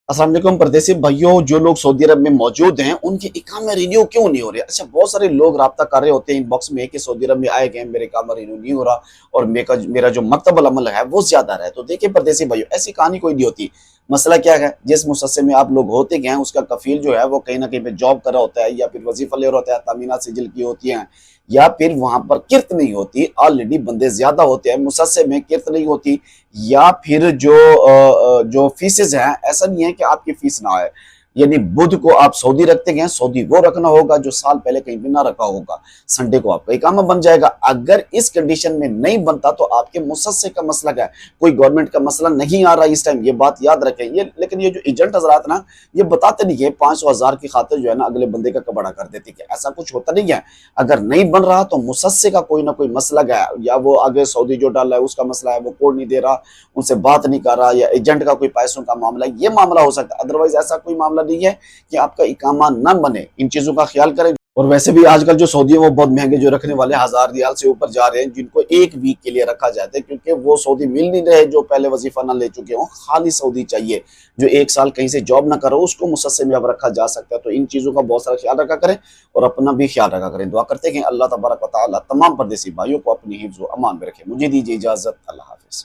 अस्सलाम वालेकुम परदेसी भाइयों, जो लोग सऊदी अरब में मौजूद हैं उनके इकामा रिन्यू क्यों नहीं हो रहे? अच्छा, बहुत सारे लोग राब्ता कर रहे होते हैं इनबॉक्स में कि सऊदी अरब में आए गए, मेरे इकामा रिन्यू नहीं हो रहा और मेरा जो मकतबल अमल है वो ज्यादा है। तो देखिए परदेसी भाइयों, ऐसी कहानी कोई नहीं होती। मसला क्या है, जिस मुसस्से में आप लोग होते गए हैं उसका कफील जो है वो कहीं ना कहीं पे जॉब कर रहा होता है, या फिर वजीफा ले रहा होता है, तामीनात सिजिल की होती हैं, या फिर वहां पर किर्त नहीं होती, ऑलरेडी बंदे ज्यादा होते हैं, मुसस्से में किर्त नहीं होती, या फिर जो फीसेज हैं, ऐसा नहीं है कि आपकी फीस ना आए। यानी बुध को आप सऊदी रखते गए, सऊदी वो रखना होगा जो साल पहले कहीं पे ना रखा होगा। संडे को आपका इकामा बन जाएगा। अगर इस कंडीशन में नहीं बनता तो आपके मुसस्से का मसला क्या है, कोई गवर्नमेंट का मसला नहीं आ रहा इस टाइम, ये बात याद रखें। ये लेकिन ये जो एजेंट हजरात ना, ये बताते नहीं है 500,000 की खातिर जो है ना अगले बंदे का कबाड़ा कर देते कि ऐसा कुछ होता नहीं है। अगर नहीं बन रहा तो मुसस्से का कोई ना कोई मसला है, या वो आगे सऊदी जो डाला है उसका मसला है, वो कोड नहीं दे रहा, उनसे बात नहीं कर रहा, या एजेंट का कोई पैसों का मामला है, ये मामला हो सकता है। अदरवाइज ऐसा कोई मामला नहीं है कि आपका इकामा न बने। इन चीजों का ख्याल करें। और वैसे भी आजकल जो सऊदी है वो बहुत महंगे जो रखने वाले 1000 रियाल से ऊपर जा रहे हैं, जिनको एक वीक के लिए रखा जाता है, क्योंकि वो सऊदी मिल नहीं रहे जो पहले वजीफा ना ले चुके हों। खाली सऊदी चाहिए जो एक साल कहीं से जॉब ना करो, उसको मुसस्से में अब रखा जा सकता है। तो इन चीजों का बहुत सारा ख्याल रखा करें और अपना भी ख्याल रखा करें। दुआ करते हैं अल्लाह तबारक व तआला तमाम परदेसी भाइयों को अपनी हिफ्ज़ व अमान में रखे। मुझे दीजिए इजाजत। अल्लाह हाफिज।